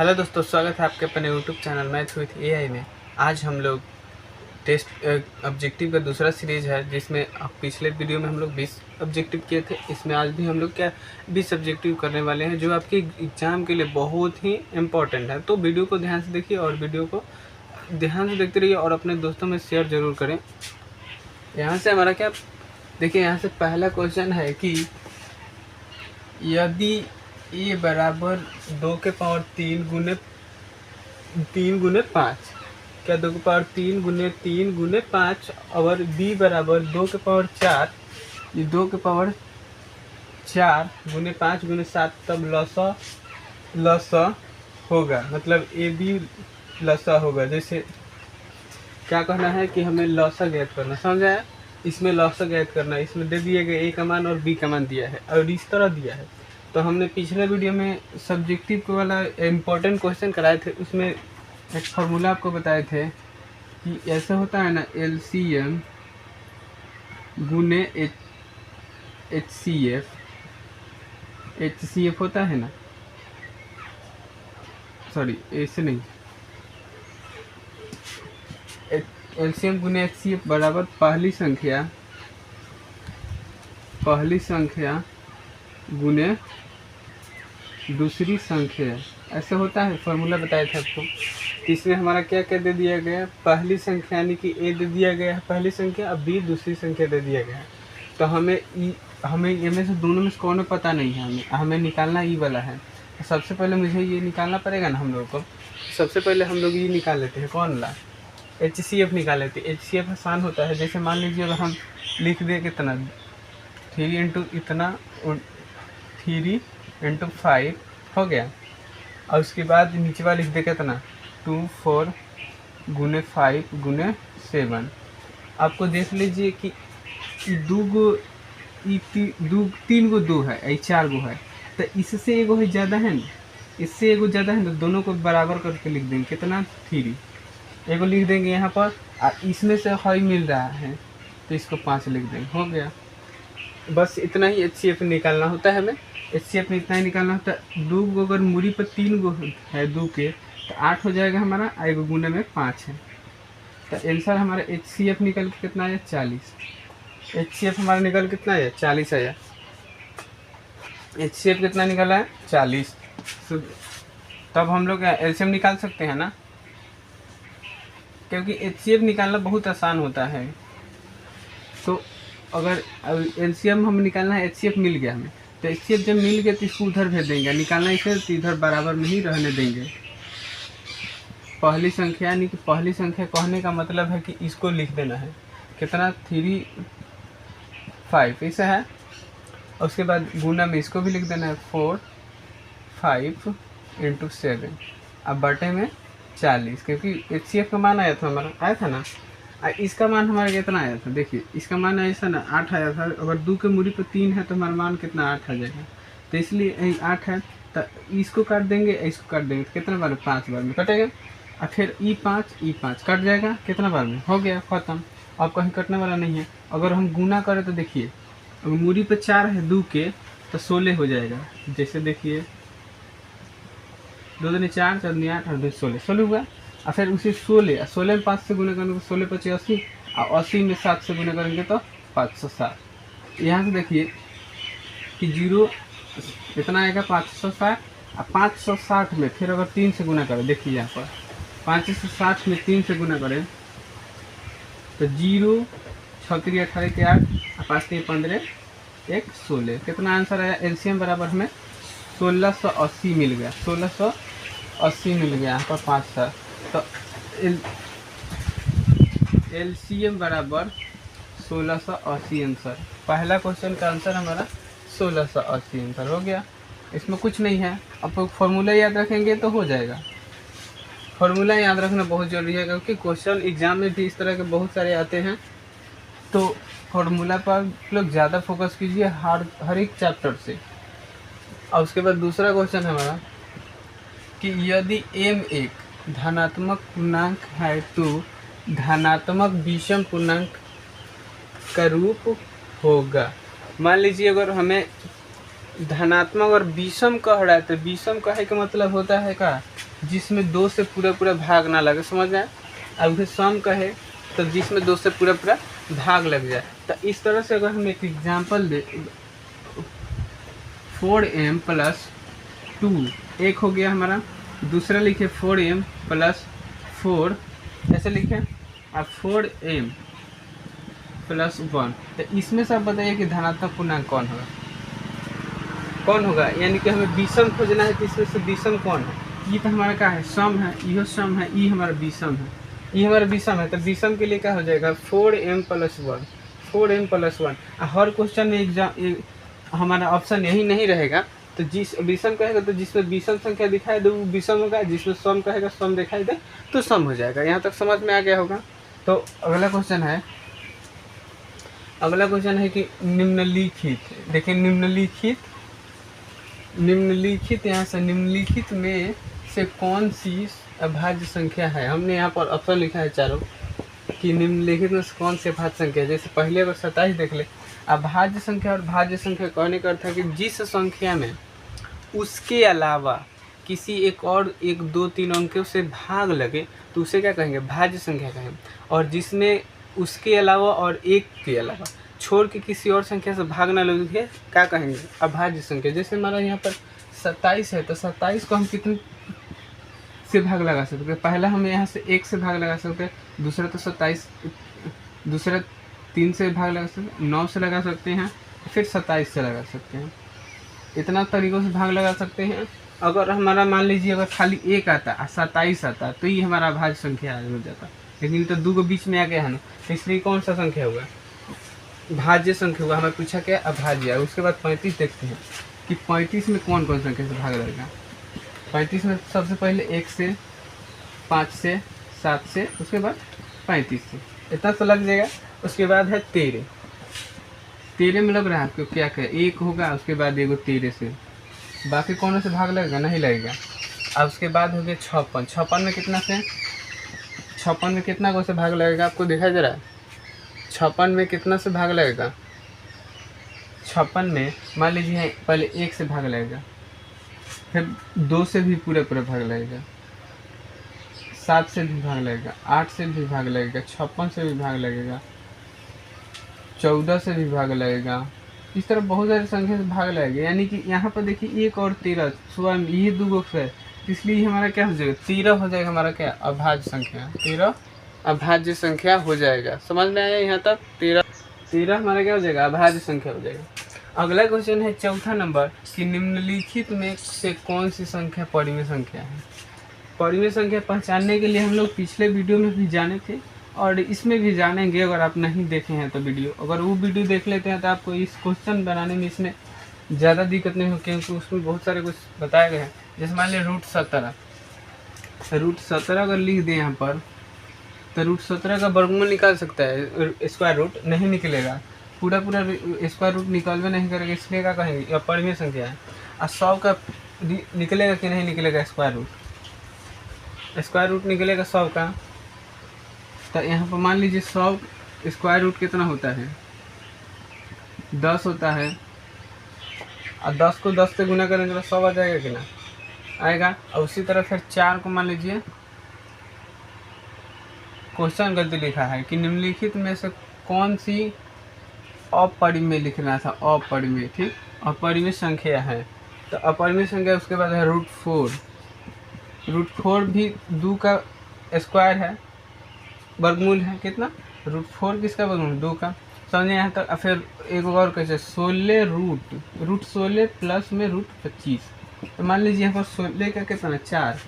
Hello दोस्तों, स्वागत है आपके अपने YouTube channel math with AI में। आज हम लोग टेस्ट ऑब्जेक्टिव का दूसरा सीरीज है, जिसमें पिछले वीडियो में हम लोग 20 ऑब्जेक्टिव किए थे। इसमें आज भी हम लोग 20 ऑब्जेक्टिव करने वाले हैं, जो आपके एग्ज़ाम के लिए बहुत ही इम्पोर्टेंट है। तो वीडियो को ध्यान से देखिए और वीडियो को ध्यान से देखते रहिए और अपने दोस्तों में शेयर ज़रूर करें। यहाँ से हमारा क्या देखिए, यहाँ से पहला क्वेश्चन है कि यदि ए बराबर 2 के पावर 3 गुने 5, क्या 2 के पावर 3 गुने 5 और बी बराबर 2 के पावर 4, ये 2 के पावर 4 गुने 5 गुने 7, तब लसा होगा, मतलब ए बी लसा होगा। जैसे क्या कहना है कि हमें लसा ज्ञात करना, समझ आया? इसमें लसा ज्ञात करना, इसमें दे दिए गए ए का मान और बी का मान दिया है और इस तरह दिया है। तो हमने पिछले वीडियो में सब्जेक्टिव को वाला इम्पोर्टेंट क्वेश्चन कराए थे, उसमें एक फार्मूला आपको बताए थे कि ऐसा होता है ना, LCM गुने HCF होता है ना, सॉरी ऐसे नहीं, LCM गुने HCF बराबर पहली संख्या गुने दूसरी संख्या, ऐसा होता है। फार्मूला बताया था आपको। इसमें हमारा क्या क्या दे दिया गया, पहली संख्या यानी कि ए दे दिया गया है पहली संख्या, अब बी दूसरी संख्या दे दिया गया है। तो हमें ये में से दोनों में से कौन पता नहीं है, हमें निकालना ई वाला है। तो सबसे पहले मुझे ये निकालना पड़ेगा ना हम लोग को। सबसे पहले हम लोग ये निकाल लेते हैं, कौन ला HCF निकाल लेते हैं। HCF आसान होता है। जैसे मान लीजिए अगर हम लिख दें कितना 3 इंटू इतना 3 इंटू 5 हो गया, और उसके बाद नीचे वाला लिख दे कितना 2 4 गुने 5 गुने 7। आपको देख लीजिए कि तीन गो 2 है, 4 गो है, तो इससे एगो है ज़्यादा है ना, इससे एगो ज़्यादा है, तो दोनों को बराबर करके लिख देंगे कितना 3, एगो लिख देंगे यहाँ पर, और इसमें से हई मिल रहा है तो इसको 5 लिख देंगे, हो गया। बस इतना ही HCF निकालना होता है हमें। HCF में इतना ही निकालना होता है। 2 गो अगर मूरी पर 3 गो है 2 के, तो 8 हो जाएगा हमारा, एगो गुने में 5 है। तो आंसर हमारा HCF निकल के कितना आया 40। HCF हमारा निकल कितना आया 40 आया। HCF कितना निकला है 40। तब हम लोग LCM निकाल सकते हैं ना, क्योंकि HCF निकालना बहुत आसान होता है। तो अगर LCM हम निकालना है, HCF मिल गया हमें, तो HCF जब मिल गया तो इसको उधर भेज देंगे, निकालना इसे तो इधर बराबर में ही रहने देंगे। पहली संख्या यानी कि पहली संख्या कहने का मतलब है कि इसको लिख देना है कितना 3 5 ऐसा है, और उसके बाद गुना में इसको भी लिख देना है 4 5 इंटू 7, अब बटे में 40, क्योंकि HCF का मान आया था ना, इसका मान हमारा कितना आया था, देखिए इसका मान ऐसा ना 8 आया था। अगर 2 के मूरी पर 3 है तो हमारा मान कितना 8 आ जाएगा, तो इसलिए 8 है, तो इसको काट देंगे, इसको काट देंगे, तो कितना बार में 5 बार में कटेगा, और फिर ई5 कट जाएगा, कितना बार में हो गया खत्म। अब कहीं कटने वाला नहीं है। अगर हम गुना करें तो देखिए, अगर मूरी पर 4 है 2 के, तो 16 हो जाएगा। जैसे देखिए 2 दूनी 4 4 दूनी 8 और 2 16 हुआ, और फिर उसे 16 में 5 से गुना करेंगे तो 16 × 5 = 80, और 80 में 7 से गुना करेंगे तो 560। यहाँ से देखिए कि 0 इतना आएगा 560, और 560 में फिर अगर 3 से गुना करें, देखिए यहाँ पर 560 में 3 से गुना करें तो 0 6 3 18 के 8 और 5 3 15 1 16, कितना आंसर आया। LCM बराबर हमें 1680 मिल गया, 1680 मिल गया यहाँ पर 5 साल। तो LCM बराबर 1680 आंसर। पहला क्वेश्चन का आंसर हमारा 1680 आंसर हो गया। इसमें कुछ नहीं है, आप फॉर्मूला याद रखेंगे तो हो जाएगा। फॉर्मूला याद रखना बहुत ज़रूरी है, क्योंकि क्वेश्चन एग्जाम में भी इस तरह के बहुत सारे आते हैं। तो फॉर्मूला पर लोग ज़्यादा फोकस कीजिए हर एक चैप्टर से। और उसके बाद दूसरा क्वेश्चन हमारा कि यदि m एक धनात्मक पूर्णांक है तो धनात्मक विषम पूर्णांक का रूप होगा। मान लीजिए अगर हमें धनात्मक और विषम कह रहा है, तो विषम कहे का मतलब होता है का जिसमें 2 से पूरा पूरा भाग ना लगे, समझ में। अब फिर सम कहे तो जिसमें 2 से पूरा पूरा भाग लग जाए। तो इस तरह से अगर हम एक एग्जांपल दे 4m + 2 एक हो गया हमारा, दूसरा लिखे 4m + 4 ऐसे लिखे, अब 4m + 1। तो इसमें से आप बताइए कि धनात्मक पूर्णांक कौन होगा, कौन होगा, यानी कि हमें विषम खोजना है, तो इसमें से विषम कौन है। ये तो हमारा क्या है, सम है, यह सम है, ये हमारा विषम है, ये हमारा विषम है। तो विषम के लिए क्या हो जाएगा 4m + 1, 4m + 1। हर क्वेश्चन में एग्जाम हमारा ऑप्शन यही नहीं रहेगा। तो जिस विषम कहेगा तो जिसमें विषम संख्या दिखाई दे वो विषम होगा, जिसमें सम कहेगा सम दिखाई दे तो सम हो जाएगा। यहाँ तक समझ में आ गया होगा। तो अगला क्वेश्चन है, अगला क्वेश्चन है कि निम्नलिखित, देखिए निम्नलिखित यहाँ से निम्नलिखित में से कौन सी अभाज्य संख्या है। हमने यहाँ पर ऑप्शन लिखा है चारों कि निम्नलिखित में से कौन सी अभाज्य संख्या है। जैसे पहले अगर 27 देख ले, अभाज्य संख्या और भाज्य संख्या कहने का अर्थ है कि जिस संख्या में उसके अलावा किसी एक और 1, 2, 3 अंकों से भाग लगे तो उसे क्या कहेंगे, भाज्य संख्या कहेंगे। और जिसमें उसके अलावा और 1 के अलावा छोड़ के किसी और संख्या से भाग ना लगे क्या कहेंगे, अभाज्य संख्या। जैसे हमारा यहाँ पर 27 है, तो 27 को हम कितने से भाग लगा सकते हैं। पहला हम यहाँ से 1 से भाग लगा सकते हैं, दूसरा तो 27, दूसरा 3 से भाग लगा सकते हैं, 9 से लगा सकते हैं, फिर 27 से लगा सकते हैं। इतना तरीक़ों से भाग लगा सकते हैं। अगर हमारा मान लीजिए अगर खाली 1 आता और 27 आता तो ये हमारा अभाज्य संख्या हो जाता, लेकिन तो 2 को बीच में आ गया है ना, तो इसलिए कौन सा संख्या होगा, भाज्य संख्या होगा। हमें पूछा क्या, अभाज्य। उसके बाद 35 देखते हैं कि 35 में कौन कौन संख्या से भाग लगेगा। 35 में सबसे पहले 1 से, 5 से, 7 से, उसके बाद 35 से, इतना तो लग जाएगा। उसके बाद है 13 में लग रहा है आपको क्या क्या, 1 होगा, उसके बाद एगो 13 से, बाकी कौन से भाग लगेगा, नहीं लगेगा। अब उसके बाद हो गया 56, 56 में कितना से, 56 में कितना को से भाग लगेगा आपको दिखाई दे रहा है। 56 में कितना से भाग लगेगा, 56 में मान लीजिए पहले 1 से भाग लगेगा, फिर 2 से भी पूरा भाग लगेगा, 7 से भी भाग लगेगा, 8 से भी भाग लगेगा, 56 से भी भाग लगेगा, 14 से भी भाग लगेगा। इस तरह बहुत सारी संख्या से भाग लगेगा। यानी कि यहाँ पर देखिए 1 और 13 स्वयं ये 2 गो है, इसलिए हमारा क्या हो जाएगा, 13 हो जाएगा हमारा क्या, अभाज्य संख्या। 13 अभाज्य संख्या हो जाएगा। समझ में आया यहाँ तक। 13 हमारा क्या हो जाएगा, अभाज्य संख्या हो जाएगा। अगला क्वेश्चन है चौथा नंबर कि निम्नलिखित में से कौन सी संख्या परिमेय संख्या है। परिमेय संख्या पहचानने के लिए हम लोग पिछले वीडियो में भी जाने थे और इसमें भी जानेंगे। अगर आप नहीं देखे हैं तो वीडियो, अगर वो वीडियो देख लेते हैं तो आपको इस क्वेश्चन बनाने में इसमें ज़्यादा दिक्कत नहीं हो, क्योंकि उसमें बहुत सारे कुछ बताए गए हैं। जैसे मान लिया √17 अगर लिख दें यहाँ पर, तो √17 का वर्गमूल निकाल सकता है, स्क्वायर रूट नहीं निकलेगा, पूरा स्क्वायर रूट निकालवे नहीं करेगा, इसलिए क्या कहेंगे, अपरिमेय संख्या है। और 100 का निकलेगा कि नहीं निकलेगा, स्क्वायर रूट निकलेगा 100 का। तो यहाँ पर मान लीजिए 100 स्क्वायर रूट कितना होता है, 10 होता है, और 10 को 10 से गुना करेंगे तो 100 आ जाएगा कि ना, आएगा। और उसी तरह फिर 4 को मान लीजिए, क्वेश्चन गलती लिखा है कि निम्नलिखित में से कौन सी अपरिमेय लिखना था, अपरिमेय, ठीक, अपरिमेय संख्या है। तो अपरिमेय संख्या उसके बाद है √4 भी 2 का स्क्वायर है, वर्गमूल है कितना, √4 किसका वर्गमूल, 2 का। समझे यहाँ तक। फिर एक और कैसे, 16 √16 प्लस में √25। तो मान लीजिए यहाँ पर 16 का कितना 4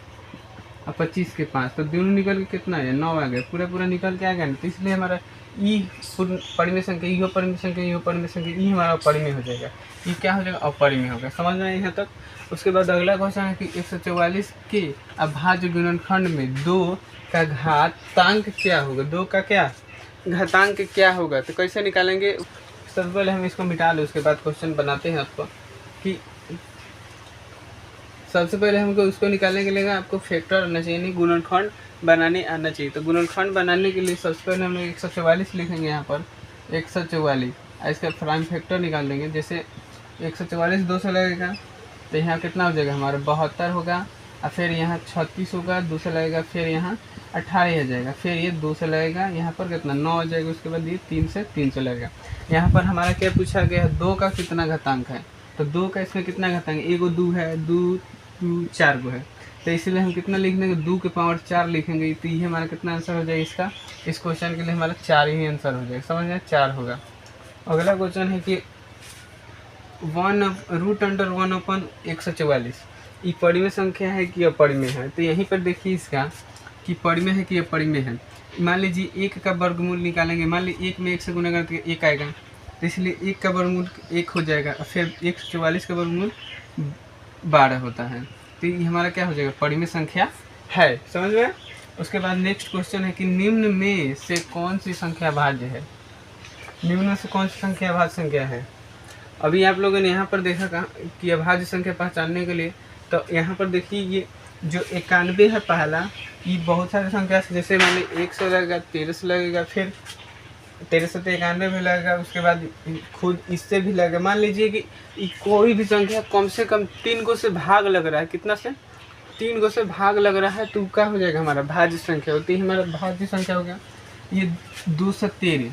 और 25 के 5, तो दोनों निकल के कितना है 9 आ गया, पूरा निकल के आ गया। तो इसलिए हमारा ई परिमेय संख्या, ई परिमेय संख्या, ई परिमेय संख्या, ई हमारा अपरिमेय हो जाएगा। ये क्या हो जाएगा, अपरिमेय होगा। समझ में आए यहाँ तक। उसके बाद अगला क्वेश्चन है कि 144 के अभाज्य गुणनखंड में 2 का घातांक क्या होगा, 2 का क्या घातांक क्या होगा। तो कैसे निकालेंगे, सबसे पहले हम इसको मिटा लें, उसके बाद क्वेश्चन बनाते हैं आपको। कि सबसे पहले हमको उसको निकालने के लिए आपको फैक्टर आना चाहिए, नहीं गुणनखंड बनाने आना चाहिए। तो गुणनखंड बनाने के लिए सबसे पहले हम लोग 144 लिखेंगे यहाँ पर 144, इसका प्राइम फैक्टर निकाल देंगे। जैसे 144 2 से लगेगा तो यहाँ कितना हो जाएगा हमारा 72 होगा, और फिर यहाँ 36 होगा 2 से लगेगा, फिर यहाँ 18 हो जाएगा, फिर ये 2 से लगेगा, यहाँ पर कितना 9 हो जाएगा, उसके बाद ये 3 से लगेगा। यहाँ पर हमारा क्या पूछा गया है, 2 का कितना घातांक है, तो 2 का इसमें कितना घातांक है, एगो 2 है, 2 4 गो है, तो इसलिए हम कितना लिख देंगे 2 के पावर 4 लिखेंगे, तो ये हमारा कितना आंसर हो जाएगा इसका, इस क्वेश्चन के लिए हमारा 4 ही आंसर हो जाएगा, समझ में 4 होगा। अगला क्वेश्चन है कि 1√1/144 ये परिमेय संख्या है कि अपरिमेय है, तो यहीं पर देखिए इसका कि परिमेय है कि अपरिमेय है। मान लीजिए 1 का वर्गमूल निकालेंगे, मान लीजिए 1 में 1 से गुना करके 1 आएगा, तो इसलिए 1 का वर्गमूल 1 हो जाएगा, और फिर 144 का वर्गमूल 12 होता है, तो ये हमारा क्या हो जाएगा, परिमेय संख्या है, समझ में। उसके बाद नेक्स्ट क्वेश्चन है कि निम्न में से कौन सी संख्या भाज्य है, निम्न में से कौन सी संख्या भाज्य संख्या है। अभी आप लोगों ने यहाँ पर देखा कि अभाज्य संख्या पहचानने के लिए, तो यहाँ पर देखिए ये जो 91 है पहला, ये बहुत सारी संख्या से, जैसे मान ली 1 से लगेगा, 13 से लगेगा, फिर 13 से 91 भी लगेगा, उसके बाद खुद इससे भी लगेगा। मान लीजिए कि कोई भी संख्या कम से कम 3 गो से भाग लग रहा है, कितना से 3 गो से भाग लग रहा है, तो क्या हो जाएगा हमारा भाज्य संख्या होती है, हमारा भाज्य संख्या हो गया। ये 213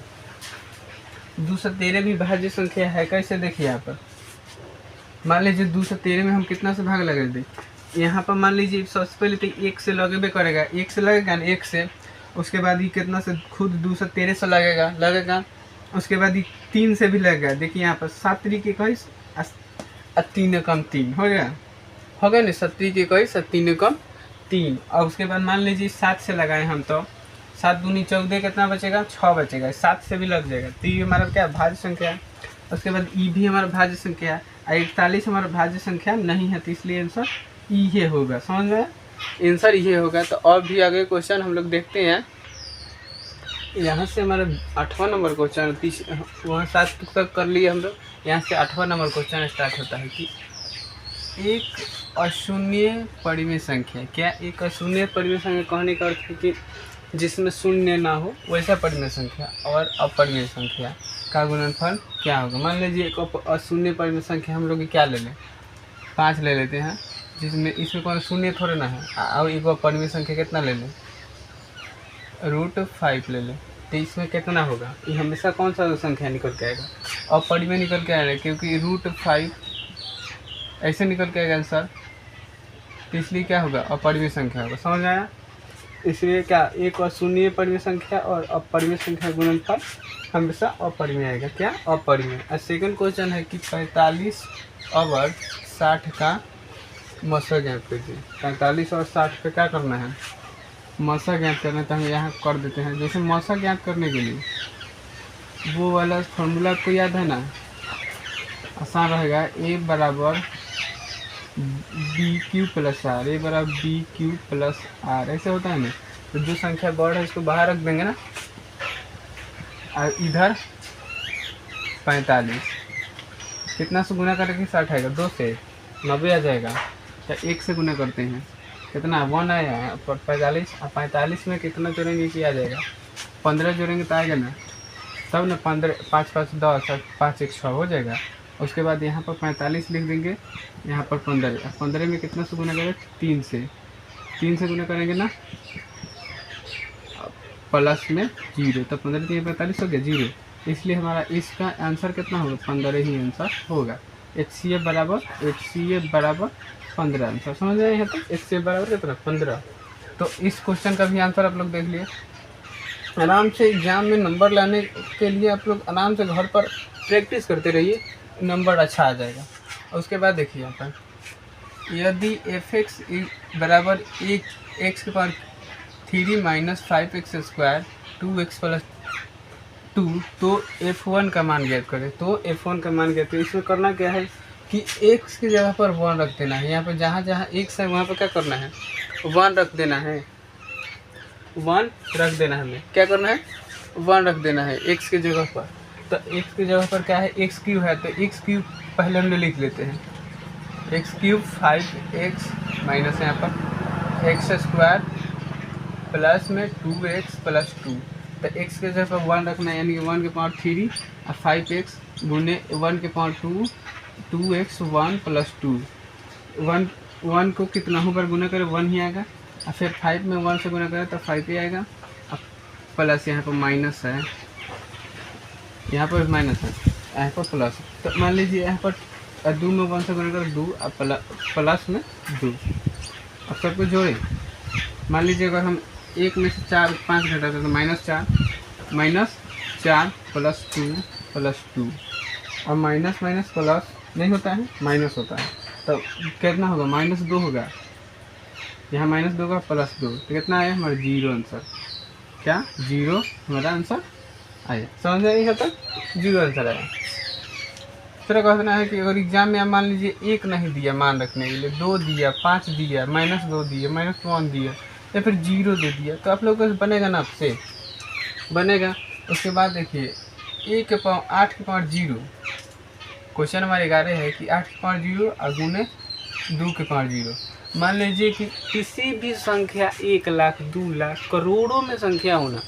भी भाज्य संख्या है, कैसे देखिए यहाँ पर मान लीजिए 213 में हम कितना से भाग लगा दें, यहाँ पर मान लीजिए सबसे पहले तो 1 से लगेबे करेगा, 1 से लगेगा ना 1 से, उसके बाद ये कितना से खुद 213 से लगेगा, उसके बाद ये 3 से भी लगेगा, देखिए यहाँ पर 7 3 के 21 और 3 कम 3 हो गया ना, 7 3 के 21 और 3 कम 3, और उसके बाद मान लीजिए 7 से लगाए हम, तो 7 दूनी 14 कितना बचेगा, 6 बचेगा, 7 से भी लग जाएगा, तो ये हमारा क्या भाज्य संख्या है। उसके बाद ई भी हमारा भाज्य संख्या है, 41 हमारा भाज्य संख्या नहीं है, तो इसलिए आंसर ये होगा, समझ में आंसर ये होगा। तो और भी आगे क्वेश्चन हम लोग देखते हैं। यहाँ से हमारा 8वां नंबर क्वेश्चन, वहाँ 7 तक कर लिए हम लोग, यहाँ से 8वां नंबर क्वेश्चन स्टार्ट होता है कि एक अशून्य परिमेय संख्या, क्या एक अशून्य परिमेय संख्या कहने का अर्थ है कि जिसमें शून्य ना हो वैसा परिमेय संख्या और अपरिमेय संख्या का गुणनफल क्या होगा। मान लीजिए एक अशून्य परिमेय संख्या हम लोग क्या ले लें, 5 ले लेते हैं, जिसमें इसमें कौन शून्य थोड़े ना है, और एक अपरिमेय संख्या कितना ले लें, √5 ले लें, तो इसमें कितना होगा, ये हमेशा कौन सा संख्या निकल के आएगा, अपरिमेय निकल के आएगा, क्योंकि √5 ऐसे निकल के आएगा आंसर, तो इसलिए क्या होगा, अपरिमेय संख्या होगा, समझ आया। इसलिए क्या एक अशून्य परिमेय संख्या और अपरिमेय संख्या गुणनफल हमेशा अपरिमेय आएगा, क्या अपरिमेय। और सेकंड क्वेश्चन है कि 45/60 का मसा ज्ञात कीजिए। 45 और 60 पे क्या करना है, मसा ज्ञात करना है, तो हम यहाँ कर देते हैं। जैसे मसा ज्ञात करने के लिए वो वाला फॉर्मूला आपको याद है ना, आसान रहेगा, A बराबर BQ + R, A बराबर BQ + R, ऐसे होता है ना। तो जो संख्या बड़ है इसको बाहर रख देंगे ना, और इधर 45 कितना से गुना करेंगे, 60 आएगा, 2 से 90 आ जाएगा, तो 1 से गुना करते हैं, कितना 1 आया, 45 और 45 में कितना जोड़ेंगे कि आ जाएगा, 15 जोड़ेंगे तो आएगा ना, तब ना 15 5 5 10 और 5 1 6 हो जाएगा। उसके बाद यहाँ पर 45 लिख देंगे, यहाँ पर 15 में कितना से गुना करेंगे, 3 से गुना करेंगे ना, प्लस में 0, तो 15 3 45 हो गया 0, इसलिए हमारा इसका आंसर कितना होगा, 15 ही आंसर होगा। HCF बराबर 15 आंसर, समझ रहे हैं यहाँ तक। HCF बराबर कितना, 15। तो इस क्वेश्चन का भी आंसर आप लोग देख लिए। आराम से एग्जाम में नंबर लाने के लिए आप लोग आराम से घर पर प्रैक्टिस करते रहिए, नंबर अच्छा आ जाएगा। उसके बाद देखिए यहाँ पर, यदि f(x) बराबर 1x के पावर 3 - 5x² 2x + 2, तो f1 का मान ज्ञात करें। तो f1 का मान ज्ञात करें, इसमें करना क्या है कि x की जगह पर 1 रख देना है। यहाँ पर जहाँ जहाँ x है वहाँ पर क्या करना है, 1 रख देना है, 1 रख देना है, हमें क्या करना है, 1 रख देना है x की जगह पर। तो x की जगह पर क्या है, x³ है, तो x³ पहले हम लिख लेते हैं, x³ 5x माइनस यहाँ पर x² प्लस में 2x + 2, तो x के जगह पर 1 रखना है, यानी कि 1 के पावर 3 और 5x गुने 1 के पावर 2 2x 1 + 2, 1 को कितना बार गुना करें 1 ही आएगा, और फिर 5 में 1 से गुना करें तो 5 ही आएगा। अब प्लस यहाँ पर माइनस है, यहाँ पर माइनस है, यहाँ पर प्लस। तो मान लीजिए यहाँ पर 2 में 1 से गुना करें 2, और प्लस में 2। अब सबको जोड़े, मान लीजिए अगर हम 1 में से 4 5 घटाते तो -4 + 2 और माइनस माइनस प्लस नहीं होता है, माइनस होता है, तो कितना होगा -2 होगा, यहाँ -2 का +2, तो कितना आया हमारा 0 आंसर। क्या 0 हमारा आंसर आया, समझ में नहीं तक 0 आंसर आया। फिर कहना है कि अगर एग्जाम में मान लीजिए 1 नहीं दिया मान रखने के लिए, 2 दिया, 5 दिया, -2 दिया, -1 दिया, या फिर 0 दे दिया, तो आप लोगों को बनेगा ना, आपसे बनेगा। उसके बाद देखिए 8 के पावर 0, क्वेश्चन हमारे 11 है कि 8 के पावर 0 और गुने 2 के पावर 0। मान लीजिए कि किसी भी संख्या 1 लाख 2 लाख करोड़ों में संख्या होना,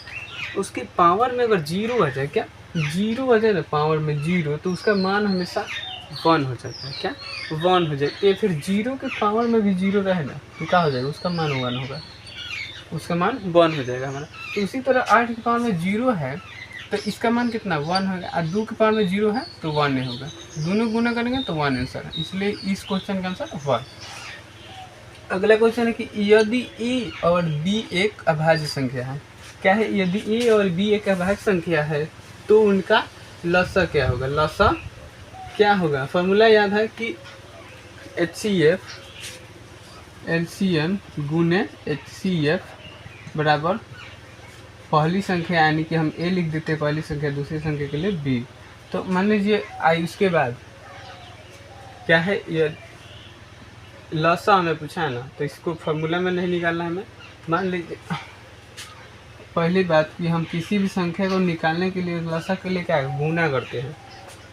उसकी पावर में अगर 0 आ जाए, क्या 0 आ जाए ना पावर में 0, तो उसका मान हमेशा 1 हो जाता है। क्या 1 हो जाए, या फिर 0 के पावर में भी 0 रहेगा तो क्या हो जाएगा, उसका मान 1 होगा, उसका मान 1 हो जाएगा हमारा। तो उसी तरह 8 के पावर में 0 है तो इसका मान कितना 1 होगा, और 2 के पावर में 0 है तो 1 नहीं होगा, दोनों गुना करेंगे तो 1 आंसर है, इसलिए इस क्वेश्चन का आंसर 1। अगला क्वेश्चन है कि यदि a और b एक अभाज्य संख्या है, क्या है, यदि a और b एक अभाज्य संख्या है तो उनका लसा क्या होगा। लसा क्या होगा, फॉर्मूला याद है कि HCF LCM गुने HCF बराबर पहली संख्या, यानी कि हम a लिख देते हैं पहली संख्या, दूसरी संख्या के लिए b। तो मान लीजिए आई, उसके बाद क्या है, ये लसा हमें पूछा है ना, तो इसको फार्मूला में नहीं निकालना है हमें। मान लीजिए पहली बात कि हम किसी भी संख्या को निकालने के लिए लसा के लिए क्या है, गुना करते हैं,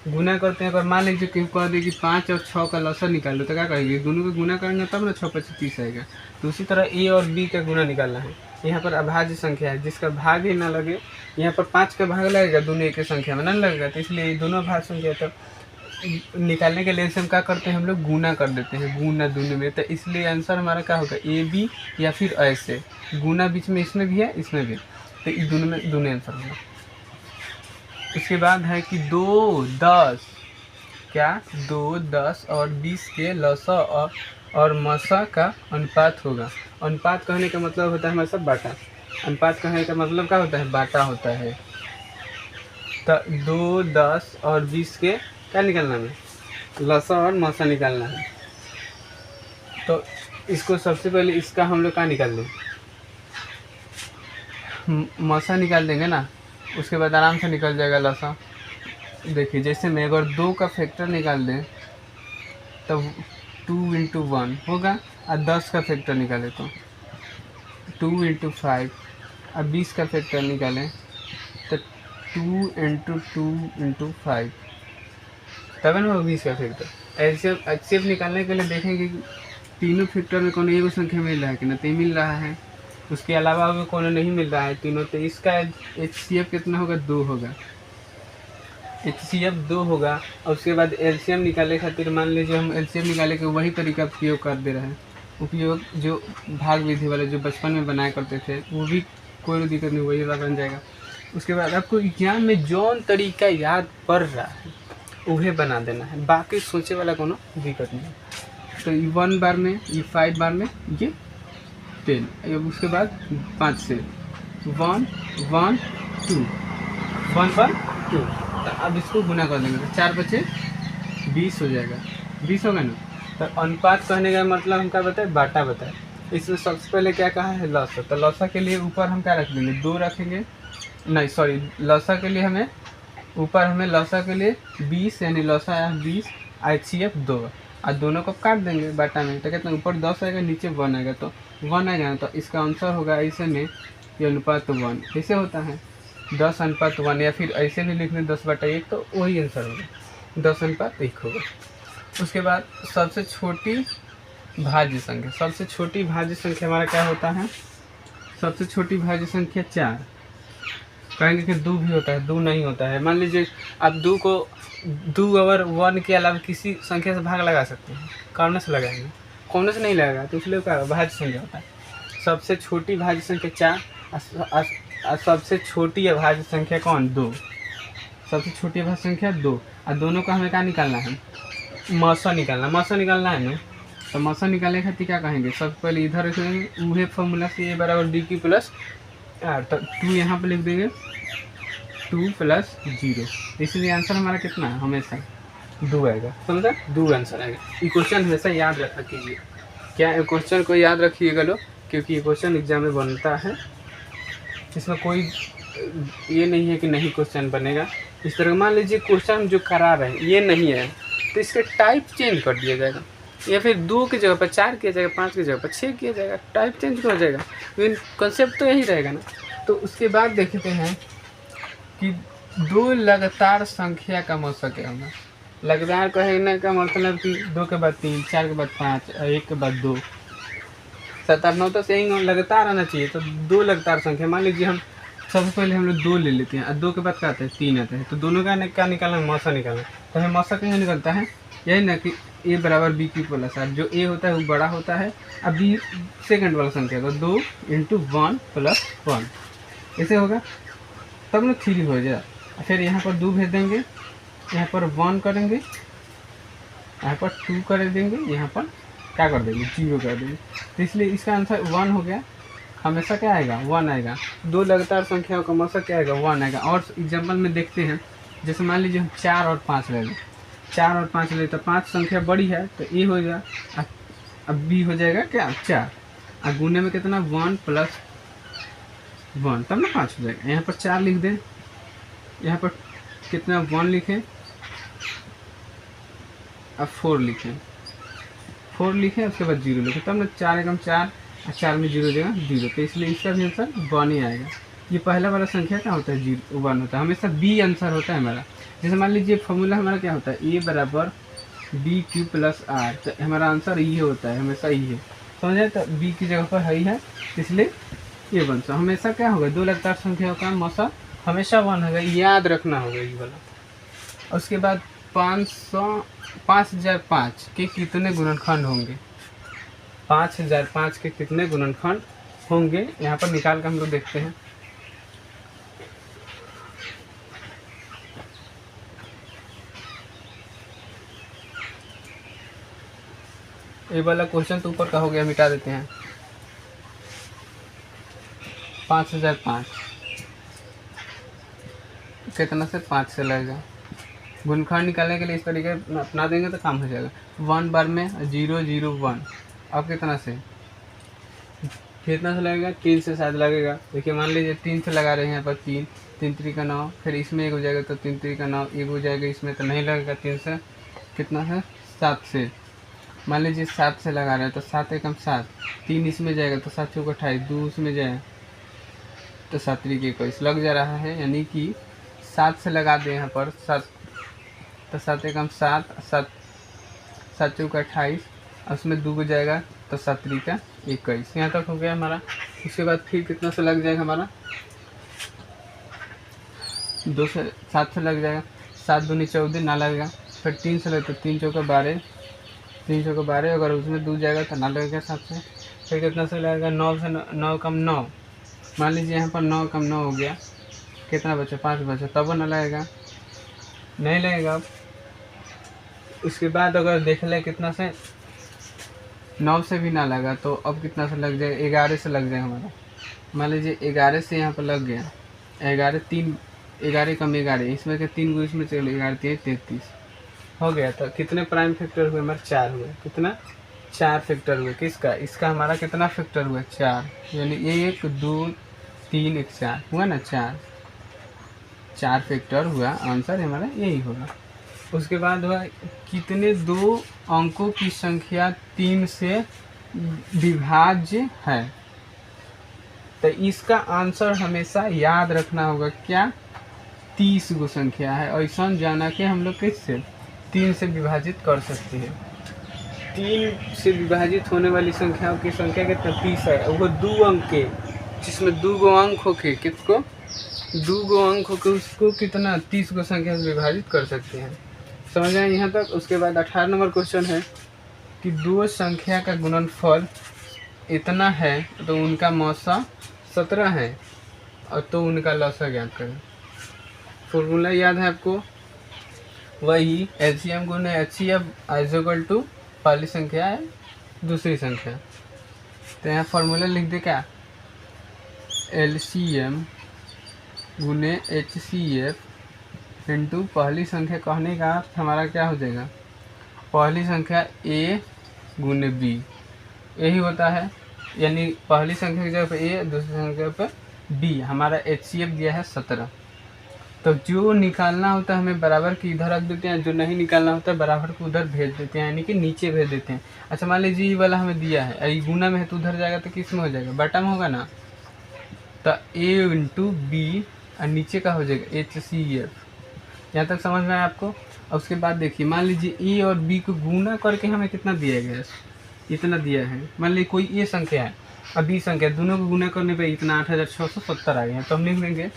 गुना करते हैं। अगर मान लीजिए कि कह दे कि 5 और 6 का लसा निकालो, तो क्या करेंगे, दोनों को गुना करेंगे तब ना 6 × 5 = 30 आएगा। तो उसी तरह a और b का गुना निकालना है। यहाँ पर अभाज्य संख्या है जिसका भाग ही ना लगे, यहाँ पर 5 का भाग लगेगा, दोनों एक ही संख्या में नहीं लगेगा, तो इसलिए दोनों अभाज्य संख्या तब निकालने के लिए हम क्या करते हैं, हम लोग गुना कर देते हैं, गुना दोनों में। तो इसलिए आंसर हमारा क्या होगा, AB, या फिर ऐसे गुना बीच में इसमें भी है इसमें भी, तो इस दोनों में दोनों आंसर होगा। उसके बाद है कि 2, 10, क्या 2, 10 और 20 के लसा और मसा का अनुपात होगा। अनुपात कहने का मतलब होता है हमारे साथ बाटा, अनुपात कहने का मतलब क्या होता है, बाटा होता है। तो 2, 10 और 20 के क्या निकालना है, लसा और मसा निकालना है। तो इसको सबसे पहले इसका हम लोग क्या निकाल दें, मसा निकाल देंगे ना, उसके बाद आराम से निकल जाएगा लसा। देखिए जैसे मैं अगर 2 का फैक्टर निकाल दें तब 2 × 1 होगा, और 10 का फैक्टर निकालें तो 2 × 5, और 20 का फैक्टर निकालें तो 2 × 2 × 5, तब ना 20 का फैक्टर। ऐसे निकालने के लिए देखेंगे कि तीनों फैक्टर में कौन एक संख्या मिल रहा है कि नहीं मिल रहा है, उसके अलावा अगर कौन नहीं मिल रहा है तीनों, तो इसका HCF कितना होगा, 2 होगा, HCF 2 होगा। और उसके बाद LCM निकालने खातिर मान लीजिए हम LCM निकाले के वही तरीका उपयोग कर दे रहे हैं, उपयोग जो भाग विधि वाले जो बचपन में बनाया करते थे, वो भी कोई दिक्कत नहीं, वही बन जाएगा। उसके बाद आपको एग्जाम में जौन तरीका याद पड़ रहा है वही बना देना है, बाकी सोचे वाला कोनो दिक्कत नहीं। तो ये 1 बार में, ये 5 बार में, ये 10, उसके बाद 5 से 1 1 2 1 1 2। तो अब इसको गुना कर देंगे तो 4 बचे 20 हो जाएगा, 20 होगा ना। तो अनुपात कहने का मतलब हम क्या बताए, बाटा बताए। इसमें सबसे पहले क्या कहा है, लसा। तो लसा के लिए ऊपर हम क्या रख देंगे, 2 रखेंगे, नहीं सॉरी, लसा के लिए हमें ऊपर हमें लसा के लिए 20, यानी लसा आया 20, HCF 2, और दोनों को काट देंगे बाटा में, तो कितना ऊपर 10 आएगा नीचे 1 आएगा, तो 1 आएगा ना। तो इसका आंसर होगा ऐसे में, ये अनुपात 1 ऐसे होता है, 10:1, या फिर ऐसे भी लिख लें 10/1, तो वही आंसर होगा, 10:1 होगा। उसके बाद सबसे छोटी भाज्य संख्या, सबसे छोटी भाज्य संख्या हमारा क्या होता है, सबसे छोटी भाज्य संख्या 4। कहेंगे कि 2 भी होता है, 2 नहीं होता है। मान लीजिए आप 2 को 2 और 1 के अलावा किसी संख्या से भाग लगा सकते हैं? कौन से लगाएंगे? कौन से नहीं लगेगा, तो इसलिए क्या भाज्य संख्या होता है। सबसे छोटी भाज्य संख्या 4 और सबसे छोटी अभाज्य संख्या कौन? 2। सबसे छोटी अभाज्य संख्या 2 और दोनों का हमें क्या निकालना है? मौसा निकालना है ना। तो मौसा निकालने खातिर क्या कहेंगे? सबसे पहले इधर रखेंगे वही फॉर्मूला से a बराबर डी क्यू प्लस आर, तो 2 यहाँ पर लिख देंगे 2 प्लस 0, इसलिए आंसर हमारा कितना है? हमेशा 2 आएगा। समझा? 2 आंसर आएगा। ये क्वेश्चन हमेशा याद रखा कीजिए। क्या क्वेश्चन को याद रखिएगा लोग, क्योंकि ये क्वेश्चन एग्जाम में बनता है। इसमें कोई ये नहीं है कि नहीं क्वेश्चन बनेगा। इस तरह मान लीजिए क्वेश्चन जो करा रहे हैं ये नहीं है, तो इसके टाइप चेंज कर दिया जाएगा, या फिर 2 की जगह पर 4 किया जाएगा, 5 की जगह पर 6 किया जाएगा, टाइप चेंज हो जाएगा, लेकिन कंसेप्ट तो यही रहेगा ना। तो उसके बाद देखते हैं कि 2 लगातार संख्या का मौसा क्या होगा। लगातार कहने का मतलब कि 2 के बाद 3, 4 के बाद 5, 1 के बाद 2, 7, 8, 9 तक यही लगातार आना चाहिए। तो 2 लगातार संख्या, मान लीजिए हम सबसे पहले हम लोग 2 ले लेते हैं और 2 के बाद क्या आता है? 3 आता है। तो दोनों का क्या निकालना है? मौसा निकालना। तो हमें मौसा कैसे निकलता है? यही ना कि a बराबर बी क्यू प्लस आर। जो a होता है वो बड़ा होता है, अब b सेकंड वाला संख्या, तो 2 × 1 + 1 ऐसे होगा, तब ना 3 हो जाए। फिर यहाँ पर 2 भेज देंगे, यहाँ पर 1 करेंगे, यहाँ पर 2 कर देंगे, यहाँ पर क्या कर देंगे? 0 कर देंगे। तो इसलिए इसका आंसर 1 हो गया। हमेशा क्या आएगा? 1 आएगा। 2 लगातार संख्याओं का मौसा क्या आएगा? 1 आएगा। और एग्जाम्पल में देखते हैं, जैसे मान लीजिए हम 4 और 5 ले लें, 4 और 5 ले तो 5 संख्या बड़ी है तो ए हो जाएगा, अब बी हो जाएगा क्या? 4, और गुने में कितना? 1 + 1, तब ना 5 हो जाएगा। यहाँ पर 4 लिख दें, यहाँ पर कितना? 1 लिखें, अब 4 लिखें, 4 लिखें, उसके बाद 0 लिखें, तब ना 4 एकम 4 और 4 में 0 देगा 0। तो इसलिए इसका भी आंसर 1 ही आएगा। ये पहला वाला संख्या क्या होता है? 1 होता है। हमेशा बी आंसर होता है हमारा। जैसे मान लीजिए फॉर्मूला हमारा क्या होता है? a बराबर बी क्यू प्लस आर, तो हमारा आंसर ये होता है, हमेशा ये है। समझे? तो b की जगह पर है, इसलिए ये बन सा हमेशा क्या होगा? 2 लगातार संख्याओं का मौसा हमेशा 1 होगा, याद रखना होगा ये वाला। उसके बाद 5005 के कितने गुणनखंड होंगे? 5005 के कितने गुणनखंड होंगे? यहाँ पर निकाल कर हम लोग देखते हैं। ये वाला क्वेश्चन तो ऊपर का हो गया, मिटा देते हैं। 5005 कितना से? 5 से लगेगा। गुणनखंड निकालने के लिए इस तरीके अपना देंगे तो काम हो जाएगा। 1 बार में 0 0 1, अब कितना से? कितना से लगेगा? 3 से शायद लगेगा। देखिए मान लीजिए 3 से लगा रहे हैं यहाँ पर, 3 3 3 का 9, फिर इसमें 1 हो जाएगा तो 3 3 का 9, 1 हो जाएगा, इसमें तो नहीं लगेगा। 3 से कितना है? 7 से। मान लीजिए 7 से लगा रहे हैं तो 7 एकम 7, 3 इसमें जाएगा तो 7 चौक 28, 2 उसमें जाए तो 7 3 के 21 लग जा रहा है। यानी कि 7 से लगा दें यहाँ पर 7, तो 7 एकम 7, 7 चौक 28, उसमें 2 को जाएगा तो 7 3 का 21। यहाँ तक हो गया हमारा। उसके बाद फिर कितना से लग जाएगा हमारा? 2 से 7 से लग जाएगा, 7 दूनी 14 ना लगेगा। फिर 3 से लगे तो 3 चौका 12, 3 चौका 12, अगर उसमें 2 जाएगा तो ना लगेगा 7 से। फिर कितना से लगेगा? 9 से 9 कम 9, मान लीजिए यहाँ पर 9 कम 9 हो गया, कितना बचा? 5 बचा, तब ना लगेगा, नहीं लगेगा। उसके बाद अगर देख ले कितना से 9 से भी ना लगा, तो अब कितना से लग जाएगा? 11 से लग जाएगा हमारा। मान लीजिए 11 से यहाँ पर लग गया, 11 कम 11, इसमें के 3 को इसमें चले, 11 3 33 हो गया। तो कितने प्राइम फैक्टर हुए हमारे? 4 हुए। कितना? 4 फैक्टर हुए। किसका? इसका हमारा कितना फैक्टर हुआ? 4, यानी 1 2 3 1 4 हुआ ना, 4 फैक्टर हुआ। आंसर हमारा यही होगा। उसके बाद हुआ कितने 2 अंकों की संख्या 3 से विभाज्य है? तो इसका आंसर हमेशा याद रखना होगा क्या? 30 गो संख्या है, ऐसा जाना कि हम लोग किससे 3 से विभाजित कर सकते हैं। 3 से विभाजित होने वाली संख्याओं की संख्या कितना? 30 है। वो 2 अंक के, जिसमें 2 गो अंक होके, किसको? 2 गो अंक होके उसको कितना? 30 गो संख्या से विभाजित कर सकते हैं। समझ आए यहाँ तक। उसके बाद 18 नंबर क्वेश्चन है कि दो संख्या का गुणनफल इतना है तो उनका मौसा 17 है और तो उनका लसा ज्ञात करें। फॉर्मूला याद है आपको, वही एलसीएम गुने एचसीएफ इक्वल टू पहली संख्या है दूसरी संख्या। तो यहाँ फॉर्मूला लिख दे क्या, एलसीएम गुने एचसीएफ इंटू पहली संख्या कहने का अर्थ हमारा क्या हो जाएगा, पहली संख्या ए गुने बी, यही होता है। यानी पहली संख्या की जगह पे ए, दूसरी संख्या पे बी। हमारा एचसीएफ दिया है 17। तो जो निकालना होता है हमें बराबर की इधर रख देते हैं, जो नहीं निकालना होता है बराबर को उधर भेज देते हैं, यानी कि नीचे भेज देते हैं। अच्छा मान लीजिए ये वाला हमें दिया है, ये गुना में है तो उधर जाएगा तो किस में हो जाएगा, बटा में होगा ना। तो ए इंटू बी और नीचे का हो जाएगा एच सी एफ। यहाँ तक समझ में आया आपको। और उसके बाद देखिए मान लीजिए ए और बी को गुना करके हमें कितना दिया गया है, इतना दिया है। मान लीजिए कोई ए संख्या है और बी संख्या, दोनों को गुना करने पे इतना 8670 आ गया। तो हम लिख देंगे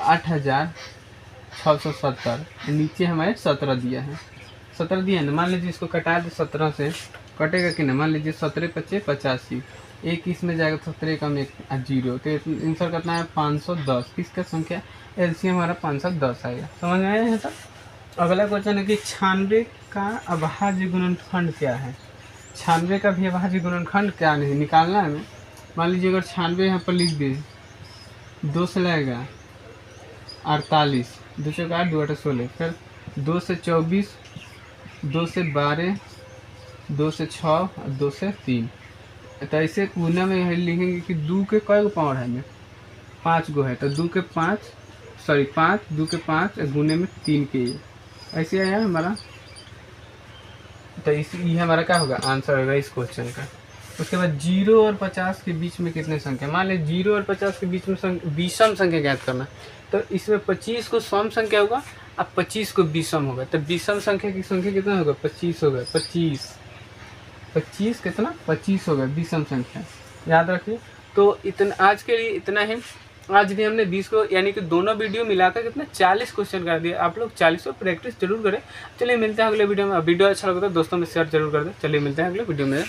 8670, नीचे हमारे 17 दिया है, 17 दिया है ना। मान लीजिए इसको कटा दे 17 से, कटेगा कि ना। मान लीजिए 17 × 5 = 85, एक इसमें जाएगा 17 कम 1 0, तो आंसर कितना है 510। किसका संख्या, एलसीएम हमारा 510 आएगा। समझ में आया है तक। अगला क्वेश्चन है कि 96 का अभाज्य गुणनखंड क्या है। 96 का भी अभाज्य गुणनखंड क्या नहीं निकालना है हमें। मान लीजिए अगर 96 यहाँ पर लिख दे, 2 से लगेगा 48, 2 से 8, 2 8 16, फिर 2 से 24, 2 से 12, 2 से 6 और 2 से 3। तो ऐसे गुना में लिखेंगे कि 2 के कई गो पावर है, 5 गो है। तो 2 के 5 2 के 5 गुने में 3 के, ऐसे आया हमारा। तो ये हमारा क्या होगा, आंसर होगा इस क्वेश्चन का। उसके बाद 0 और 50 के बीच में कितने संख्या। मान लीजिए 0 और 50 के बीच में विषम संख्या ज्ञात करना। तो इसमें 25 को सम संख्या होगा अब 25 को विषम होगा। तो विषम संख्या की संख्या कितना होगा, 25 होगा। 25 कितना, 25 होगा विषम संख्या, याद रखिए। तो इतना आज के लिए इतना है। आज भी हमने 20 को यानी कि दोनों वीडियो मिलाकर कितना 40 क्वेश्चन कर दिए। आप लोग 40 को प्रैक्टिस जरूर करें। चलिए मिलते हैं अगले वीडियो में। वीडियो अच्छा लगा तो दोस्तों में शेयर जरूर कर दें। चलिए मिलते हैं अगले वीडियो में।